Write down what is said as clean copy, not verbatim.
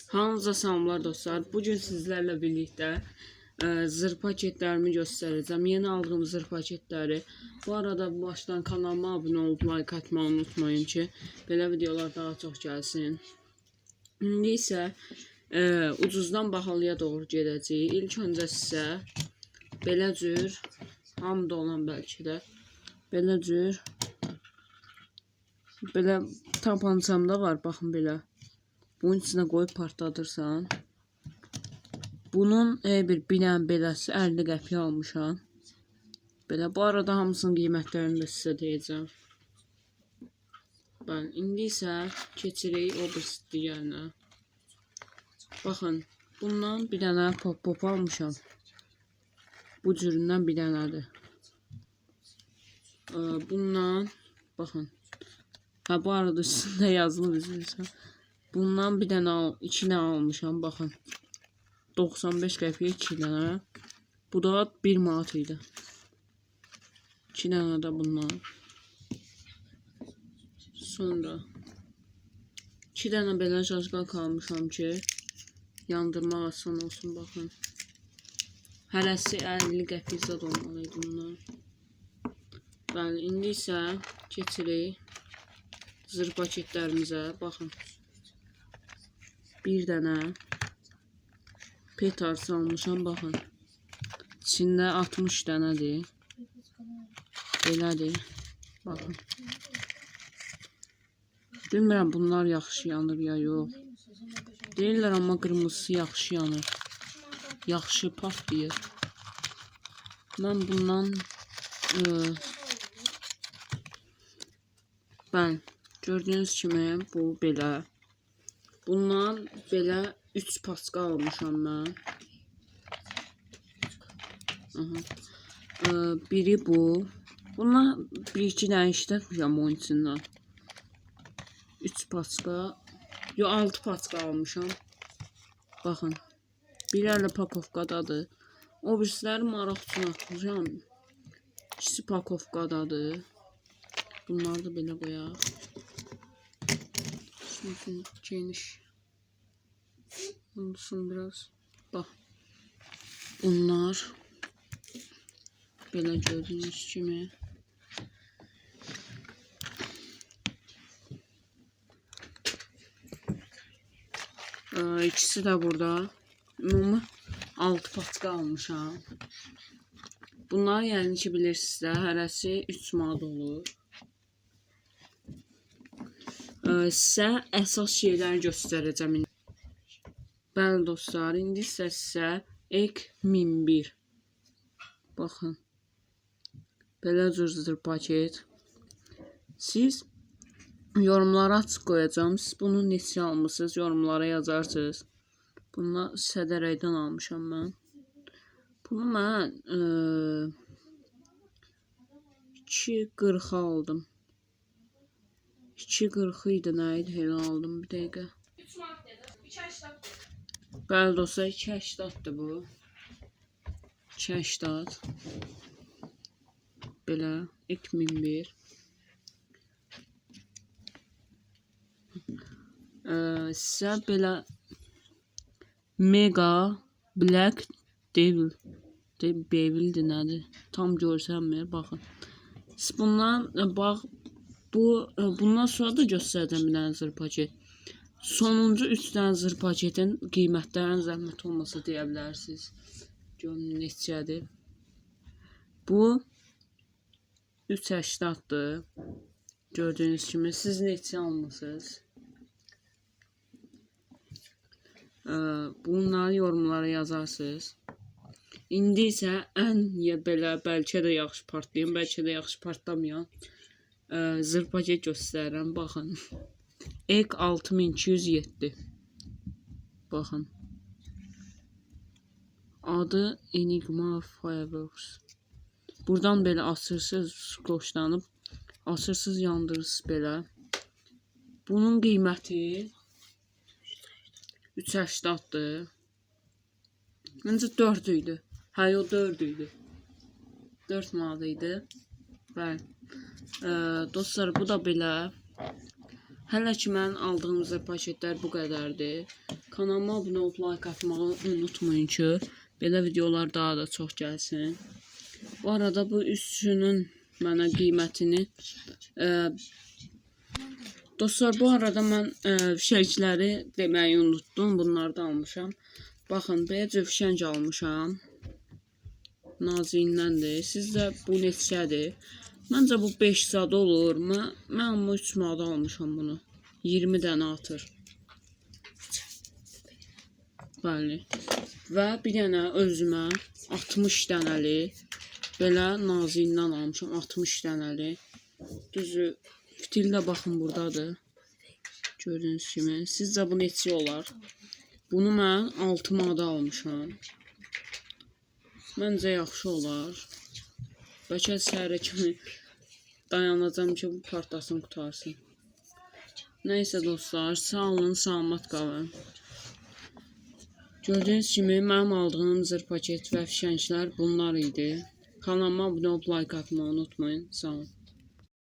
Hamınıza salamlar dostlar. Bugün sizlerle birlikte zırh paketlerimi göstereceğim. Yeni aldığım zırh paketleri. Bu arada baştan kanalıma abone olup like atmayı unutmayın ki böyle videolar daha çok gelsin. İndi isə ucuzdan bahalıya doğru gedəcəyik. İlk öncə sizə belə cür hamda olan bəlkə də belə cür belə tapancamda var, baxın belə. Bunun içine koyup partladırsan. Bunun bir bilən beləsi 50 qəpiyə almışam. Belə bu arada hamısının qiymətlərini də sizə deyəcəm. Ben indi isə keçirik o birisi digərinə. Baxın, bundan bir dənə pop almışam. Bu cüründən bir dənədir. Bundan baxın. Ha, bu arada üstündə yazılı üzrsə. Bundan bir dənə iki dənə almışam, baxın. 95 qəpiyə 2 dənə. Bu da 1 manat idi. 2 dənə də bundan. Sonra 2 dənə belə jajqal kalmışam ki, yandırmaq asan olsun, baxın. Hərəsi 50 qəpik zad olmalıydı bunlar. Bəli, indi isə keçirik zırh paketlərimizə, baxın. Bir dənə petard almışam, baxın. İçində 60 dənədir. Belədir. Baxın. Bilmirəm bunlar yaxşı yanır ya yox. Deyirlər amma qırmızısı yaxşı yanır. Yaxşı partlayır. Mən bundan ben gördüyünüz kimi bu belə. Bundan belə 3 paska almışam mən. Biri bu. Bunlar bir-iki dənə işlətmişəm onun içindən. 3 paska. Yo, 6 paska almışam. Baxın. Biri hələ pakovkadadır. O birisləri maraq üçün atmışam. İkisi pakovkadadır. Bunları da belə qoyaq. Çünkü geniş. Olsun biraz. Bak. Bunlar böyle gördüğünüz gibi. İkisi de burada. Ümumi 6 patka almışam. Bunlar yani ki bilirsiniz də, hərəsi 3 manat olur. Sizə əsas şeyləri göstərəcəm. Bəli dostlar, indi sizə ek 1001. Baxın. Belə cüzdür paket. Siz yorumlara açıq qoyacağım. Siz bunu neçə almışsınız, yorumlara yazarsınız. Bunu Sədərəydən almışam mən. Bunu mən 2.40 aldım. 2.40 idi, nə idi, elə aldım, bir dəqiqə. Bəli dostlar, 2.80'dır bu. 2.80. Belə, 2001. Sizə belə Mega Black Devil. Devil'dir nədir? Tam görsənmir, baxın. Siz bundan, bax, bundan sonra da göstərəcəm bir dənə zırh paket. Sonuncu 3 dənə zırh paketin qiymətlərin zəhmət olmasa deyə bilərsiniz. Görün neçədir. Bu 3.80'dır. Gördüyünüz kimi. Siz neçə almışsınız? Bunları yorumlara yazarsınız. İndi isə ən belə bəlkə də yaxşı partlayan, bəlkə də yaxşı partlamayan zırh paket göstərirəm. Baxın. Ek 6207. Baxın. Adı Enigma Fireworks. Buradan belə asırsız qoşlanıb, asırsız yandırırsız belə. Bunun qiyməti 3.80'dır. Məncə 4 idi. Hə, o 4 idi. 4 manat idi. Bəli. Dostlar, bu da belə. Hələ ki mənim aldığım zırh paketlər bu qədərdir. Kanalıma abunə olub like atmağı unutmayın ki, belə videolar daha da çox gəlsin. Bu arada bu üçünün mənə qiymətini dostlar, bu arada mən fişəngləri deməyi unutdum. Bunları da almışam. Baxın, belə cür fişəng almışam. Naziyindəndir. Sizdə bu neçədir? Məncə bu 5 zad olur. Mən amma 3 manata almışam bunu. 20 dənə atır. Bəli. Və bir dənə özümə 60 dənəli belə naziyindən almışam. 60 dənəli. Düzü fitil də baxın buradadır. Gördüyünüz kimi. Sizcə bu neçə olar? Bunu mən 6 manata almışam. Məncə yaxşı olar. Bəlkə səhərə kimi dayanacağım ki, bu partlasın, qutarsın. Nəysə dostlar, sağ olun, salamat qalın. Gördüyünüz kimi mənim aldığım zırh paket və fişənglər bunlar idi. Kanalıma abunə olub like atmağı unutmayın. Sağ olun.